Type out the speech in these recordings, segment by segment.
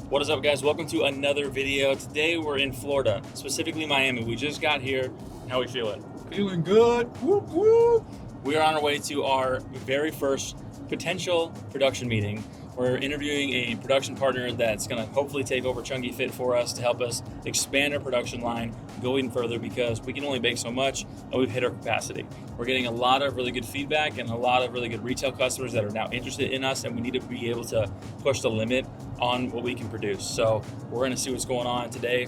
What is up, guys? Welcome to another video. Today we're in Florida, specifically Miami. We just got here. How we feeling? Feeling good. Whoop, whoop. We are on our way to our very first potential production meeting. We're interviewing a production partner that's going to hopefully take over ChunkyFit for us to help us expand our production line, go even further, because we can only bake so much and we've hit our capacity. We're getting a lot of really good feedback and a lot of really good retail customers that are now interested in us, and we need to be able to push the limit on what we can produce. So we're going to see what's going on today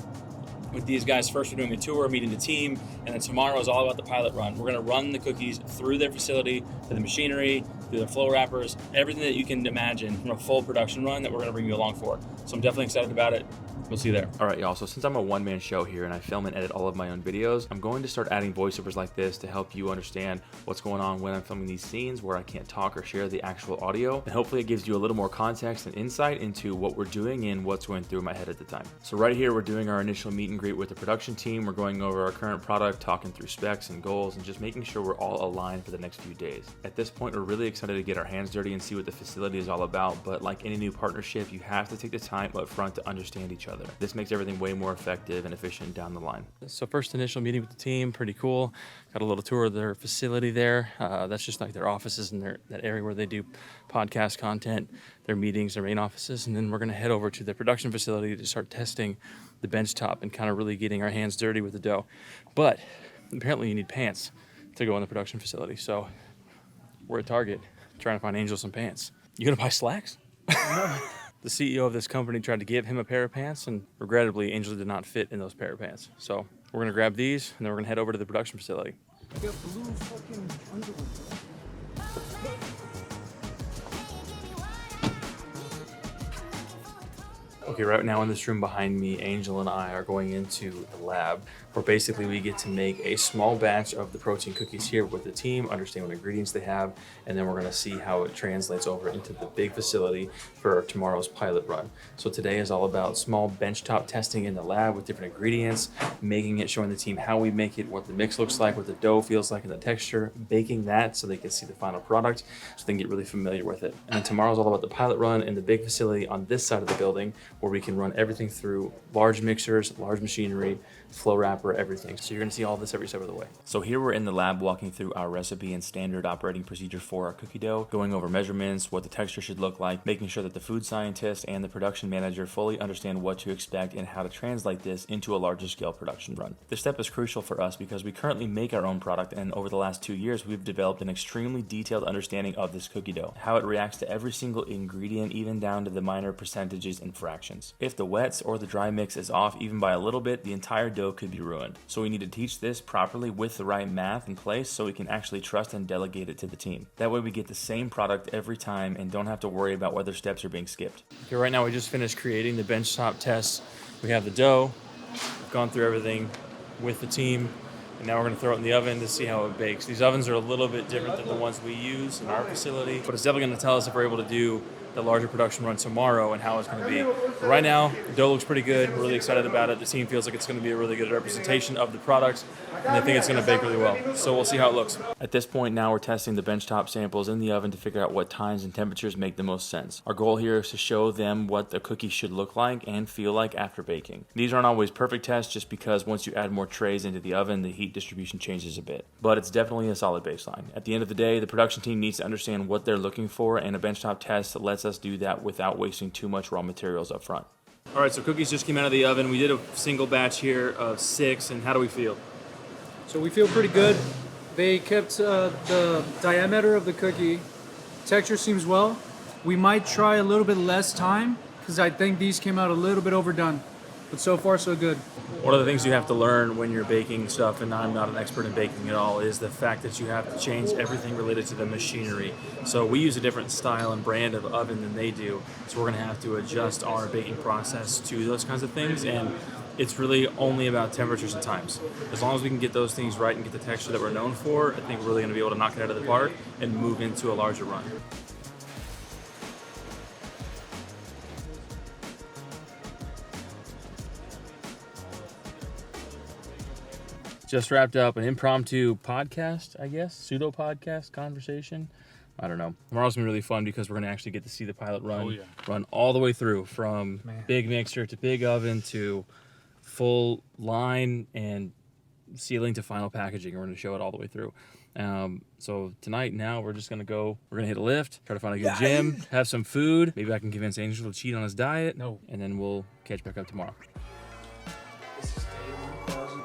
with these guys. First, we're doing a tour, meeting the team, and then tomorrow is all about the pilot run. We're going to run the cookies through their facility, through the machinery, through the flow wrappers, everything that you can imagine from a full production run that we're going to bring you along for. So I'm definitely excited about it. We'll see you there. All right, y'all. So since I'm a one-man show here and I film and edit all of my own videos, I'm going to start adding voiceovers like this to help you understand what's going on when I'm filming these scenes where I can't talk or share the actual audio. And hopefully it gives you a little more context and insight into what we're doing and what's going through my head at the time. So right here, we're doing our initial meet and greet with the production team. We're going over our current product, talking through specs and goals, and just making sure we're all aligned for the next few days. At this point, we're really excited to get our hands dirty and see what the facility is all about. But like any new partnership, you have to take the time up front to understand each other. This makes everything way more effective and efficient down the line. So first initial meeting with the team, pretty cool. Got a little tour of their facility there. That's just like their offices and that area where they do podcast content, their meetings, their main offices. And then we're gonna head over to the production facility to start testing the bench top and kind of really getting our hands dirty with the dough. But apparently you need pants to go in the production facility. So we're at Target trying to find Angel some pants. You gonna buy slacks? The CEO of this company tried to give him a pair of pants, and regrettably, Angel did not fit in those pair of pants. So we're gonna grab these, and then we're gonna head over to the production facility. I got blue fucking underwear. Okay, right now in this room behind me, Angel and I are going into the lab where basically we get to make a small batch of the protein cookies here with the team, understand what ingredients they have, and then we're gonna see how it translates over into the big facility for tomorrow's pilot run. So today is all about small benchtop testing in the lab with different ingredients, making it, showing the team how we make it, what the mix looks like, what the dough feels like and the texture, baking that so they can see the final product, so they can get really familiar with it. And then tomorrow's all about the pilot run in the big facility on this side of the building, where we can run everything through large mixers, large machinery, flow wrapper, everything. So you're gonna see all this every step of the way. So here we're in the lab walking through our recipe and standard operating procedure for our cookie dough, going over measurements, what the texture should look like, making sure that the food scientist and the production manager fully understand what to expect and how to translate this into a larger scale production run. This step is crucial for us because we currently make our own product, and over the last 2 years, we've developed an extremely detailed understanding of this cookie dough, how it reacts to every single ingredient, even down to the minor percentages and fractions. If the wets or the dry mix is off even by a little bit, the entire dough could be ruined. So we need to teach this properly with the right math in place so we can actually trust and delegate it to the team. That way we get the same product every time and don't have to worry about whether steps are being skipped. Okay, right now we just finished creating the benchtop tests. We have the dough, we've gone through everything with the team, and now we're gonna throw it in the oven to see how it bakes. These ovens are a little bit different than the ones we use in our facility, but it's definitely gonna tell us if we're able to do the larger production run tomorrow and how it's going to be. But right now, the dough looks pretty good. We're really excited about it. The team feels like it's going to be a really good representation of the product, and I think it's going to bake really well. So we'll see how it looks. At this point now, we're testing the benchtop samples in the oven to figure out what times and temperatures make the most sense. Our goal here is to show them what the cookie should look like and feel like after baking. These aren't always perfect tests just because once you add more trays into the oven, the heat distribution changes a bit. But it's definitely a solid baseline. At the end of the day, the production team needs to understand what they're looking for, and a benchtop test lets us do that without wasting too much raw materials up front. All right, so cookies just came out of the oven. We did a single batch here of 6, and how do we feel? So we feel pretty good. They kept the diameter of the cookie. Texture seems well. We might try a little bit less time because I think these came out a little bit overdone. But so far, so good. One of the things you have to learn when you're baking stuff, and I'm not an expert in baking at all, is the fact that you have to change everything related to the machinery. So we use a different style and brand of oven than they do, so we're gonna have to adjust our baking process to those kinds of things, and it's really only about temperatures and times. As long as we can get those things right and get the texture that we're known for, I think we're really gonna be able to knock it out of the park and move into a larger run. Just wrapped up an impromptu podcast, I guess, pseudo podcast conversation I don't know. Tomorrow's gonna be really fun because we're gonna actually get to see the pilot run, Oh, yeah. run all the way through from Man. big mixer to big oven to full line and sealing to final packaging. We're gonna show it all the way through. So tonight, now we're just gonna go. We're gonna hit a lift, try to find a good gym, have some food. Maybe I can convince Angel to cheat on his diet. No. And then we'll catch back up tomorrow. This is day 1000.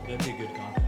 That'd be a good content.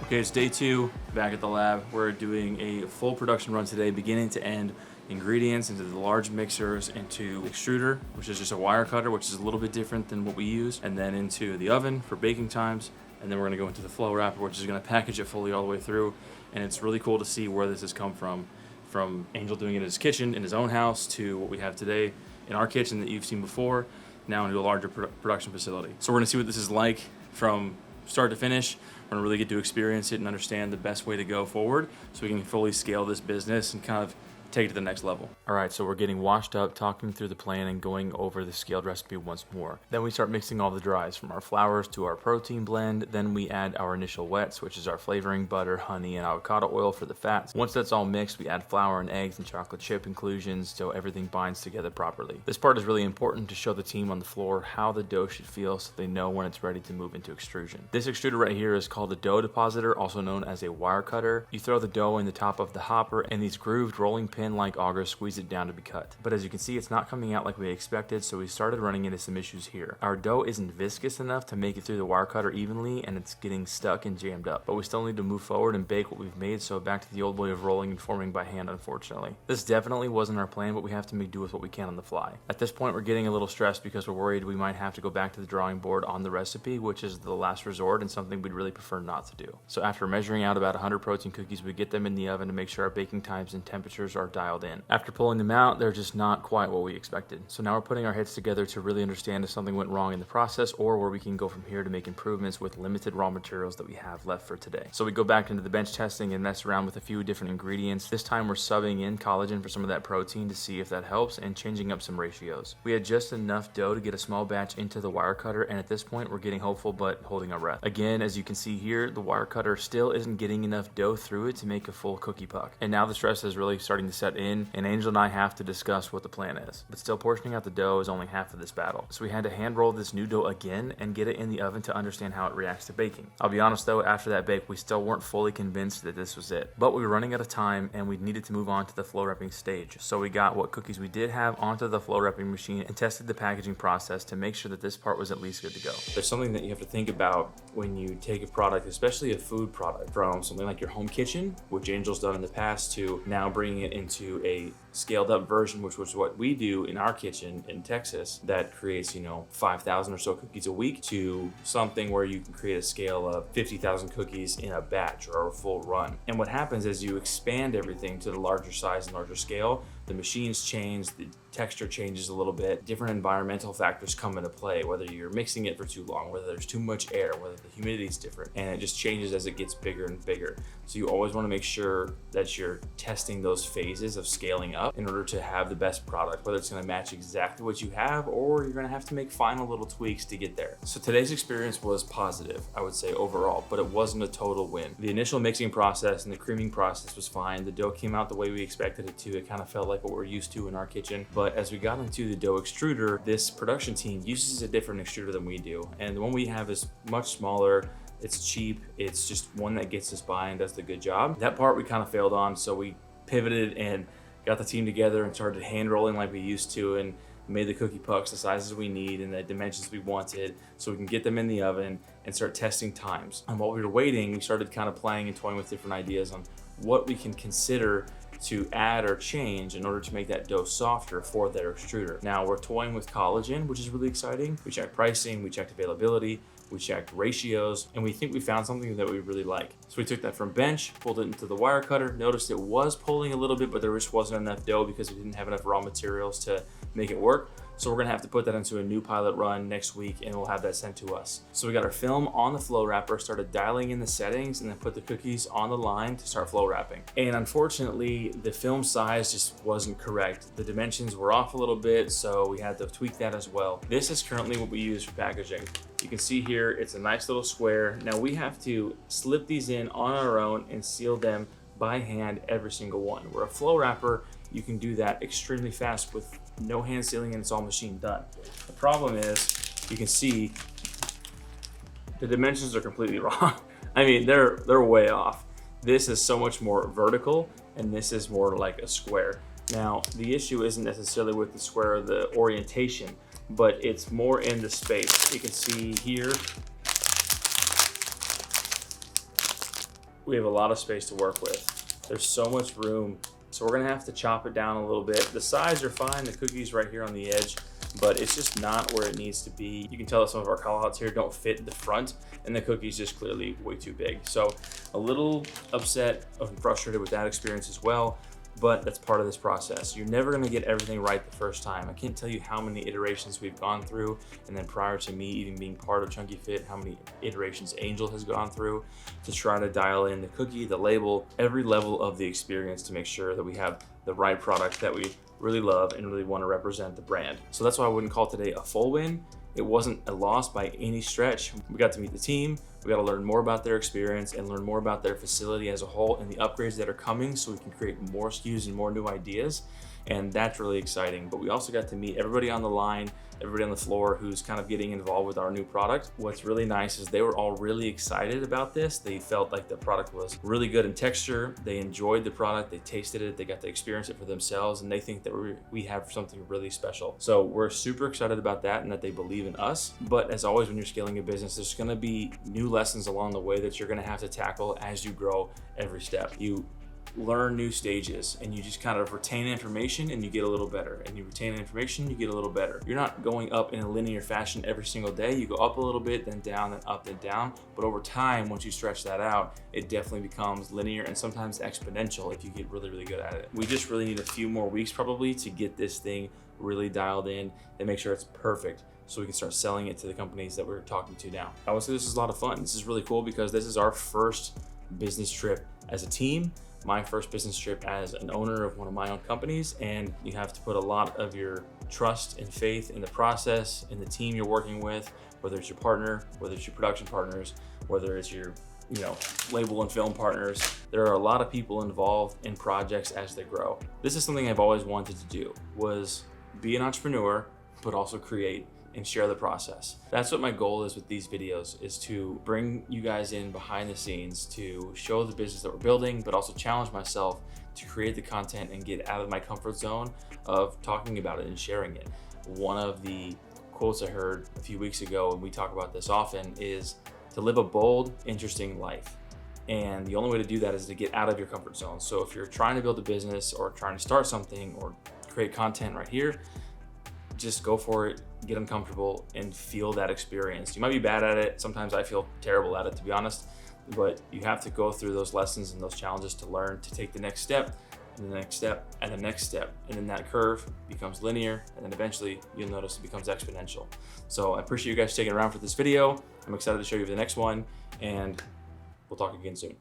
Okay, it's day 2, back at the lab. We're doing a full production run today, beginning to end. Ingredients into the large mixers, into the extruder, which is just a wire cutter, which is a little bit different than what we use, and then into the oven for baking times. And then we're gonna go into the flow wrapper, which is gonna package it fully all the way through. And it's really cool to see where this has come from Angel doing it in his kitchen, in his own house, to what we have today in our kitchen that you've seen before, now into a larger production facility. So we're gonna see what this is like from start to finish. We're gonna really get to experience it and understand the best way to go forward so we can fully scale this business and kind of take it to the next level. All right, so we're getting washed up, talking through the plan and going over the scaled recipe once more. Then we start mixing all the dries from our flours to our protein blend. Then we add our initial wets, which is our flavoring, butter, honey, and avocado oil for the fats. Once that's all mixed, we add flour and eggs and chocolate chip inclusions so everything binds together properly. This part is really important to show the team on the floor how the dough should feel so they know when it's ready to move into extrusion. This extruder right here is called a dough depositor, also known as a wire cutter. You throw the dough in the top of the hopper and these grooved rolling pin-like augers squeeze it down to be cut. But as you can see, it's not coming out like we expected, so we started running into some issues here. Our dough isn't viscous enough to make it through the wire cutter evenly, and it's getting stuck and jammed up. But we still need to move forward and bake what we've made, so back to the old way of rolling and forming by hand, unfortunately. This definitely wasn't our plan, but we have to make do with what we can on the fly. At this point, we're getting a little stressed because we're worried we might have to go back to the drawing board on the recipe, which is the last resort and something we'd really prefer not to do. So after measuring out about 100 protein cookies, we get them in the oven to make sure our baking times and temperatures are dialed in. After pulling them out, they're just not quite what we expected. So now we're putting our heads together to really understand if something went wrong in the process or where we can go from here to make improvements with limited raw materials that we have left for today. So we go back into the bench testing and mess around with a few different ingredients. This time we're subbing in collagen for some of that protein to see if that helps and changing up some ratios. We had just enough dough to get a small batch into the wire cutter, and at this point we're getting hopeful but holding our breath. Again, as you can see here, the wire cutter still isn't getting enough dough through it to make a full cookie puck. And now the stress is really starting to set in, and Angel and I have to discuss what the plan is. But still, portioning out the dough is only half of this battle. So we had to hand roll this new dough again and get it in the oven to understand how it reacts to baking. I'll be honest though, after that bake, we still weren't fully convinced that this was it. But we were running out of time and we needed to move on to the flow wrapping stage. So we got what cookies we did have onto the flow wrapping machine and tested the packaging process to make sure that this part was at least good to go. There's something that you have to think about when you take a product, especially a food product, from something like your home kitchen, which Angel's done in the past, to now bringing it into a scaled up version, which was what we do in our kitchen in Texas, that creates 5,000 or so cookies a week, to something where you can create a scale of 50,000 cookies in a batch or a full run. And what happens as you expand everything to the larger size and larger scale, the machines change, the texture changes a little bit, different environmental factors come into play, whether you're mixing it for too long, whether there's too much air, whether the humidity is different, and it just changes as it gets bigger and bigger. So you always want to make sure that you're testing those phases of scaling up in order to have the best product, whether it's going to match exactly what you have or you're going to have to make final little tweaks to get there. So today's experience was positive, I would say overall, but it wasn't a total win. The initial mixing process and the creaming process was fine. The dough came out the way we expected it to. It kind of felt like what we're used to in our kitchen. But as we got into the dough extruder, this production team uses a different extruder than we do. And the one we have is much smaller. It's cheap. It's just one that gets us by and does the good job. That part we kind of failed on. So we pivoted and got the team together and started hand rolling like we used to, and made the cookie pucks the sizes we need and the dimensions we wanted so we can get them in the oven and start testing times. And while we were waiting, we started kind of playing and toying with different ideas on what we can consider to add or change in order to make that dough softer for their extruder. Now we're toying with collagen, which is really exciting. We checked pricing, we checked availability, we checked ratios, and we think we found something that we really like. So we took that from bench, pulled it into the wire cutter, noticed it was pulling a little bit, but there just wasn't enough dough because we didn't have enough raw materials to make it work. So we're gonna have to put that into a new pilot run next week, and we'll have that sent to us. So we got our film on the flow wrapper, started dialing in the settings, and then put the cookies on the line to start flow wrapping. And unfortunately, the film size just wasn't correct. The dimensions were off a little bit, so we had to tweak that as well. This is currently what we use for packaging. You can see here, it's a nice little square. Now we have to slip these in on our own and seal them by hand every single one. Where a flow wrapper, you can do that extremely fast with no hand sealing and it's all machine done. The problem is, you can see the dimensions are completely wrong. I mean, they're way off. This is so much more vertical and this is more like a square. Now, the issue isn't necessarily with the square or the orientation, but it's more in the space. You can see here, we have a lot of space to work with. There's so much room. So we're gonna have to chop it down a little bit. The sides are fine, the cookie's right here on the edge, but it's just not where it needs to be. You can tell that some of our call outs here don't fit the front and the cookie's just clearly way too big. So a little upset and frustrated with that experience as well, but that's part of this process. You're never gonna get everything right the first time. I can't tell you how many iterations we've gone through, and then prior to me even being part of ChunkyFit, how many iterations Angel has gone through to try to dial in the cookie, the label, every level of the experience to make sure that we have the right product that we really love and really want to represent the brand. So that's why I wouldn't call today a full win. It wasn't a loss by any stretch. We got to meet the team. We got to learn more about their experience and learn more about their facility as a whole and the upgrades that are coming so we can create more SKUs and more new ideas. And that's really exciting. But we also got to meet everybody on the line, everybody on the floor who's kind of getting involved with our new product. What's really nice is they were all really excited about this. They felt like the product was really good in texture. They enjoyed the product, they tasted it, they got to experience it for themselves, and they think that we have something really special. So we're super excited about that and that they believe in us. But as always, when you're scaling a business, there's gonna be new lessons along the way that you're gonna have to tackle as you grow every step. You learn new stages and you just kind of retain information and you get a little better, and you retain information, you get a little better. You're not going up in a linear fashion every single day. You go up a little bit, then down, then up, then down. But over time, once you stretch that out, it definitely becomes linear and sometimes exponential if you get really, really good at it. We just really need a few more weeks probably to get this thing really dialed in and make sure it's perfect, so we can start selling it to the companies that we're talking to now. I would say this is a lot of fun. This is really cool because this is our first business trip as a team, my first business trip as an owner of one of my own companies, and you have to put a lot of your trust and faith in the process, in the team you're working with, whether it's your partner, whether it's your production partners, whether it's your label and film partners. There are a lot of people involved in projects as they grow. This is something I've always wanted to do, was be an entrepreneur, but also create and share the process. That's what my goal is with these videos, is to bring you guys in behind the scenes to show the business that we're building, but also challenge myself to create the content and get out of my comfort zone of talking about it and sharing it. One of the quotes I heard a few weeks ago, and we talk about this often, is to live a bold, interesting life. And the only way to do that is to get out of your comfort zone. So if you're trying to build a business or trying to start something or create content right here, just go for it, get uncomfortable, and feel that experience. You might be bad at it. Sometimes I feel terrible at it, to be honest, but you have to go through those lessons and those challenges to learn to take the next step, and the next step, and the next step. And then that curve becomes linear, and then eventually you'll notice it becomes exponential. So I appreciate you guys sticking around for this video. I'm excited to show you the next one, and we'll talk again soon.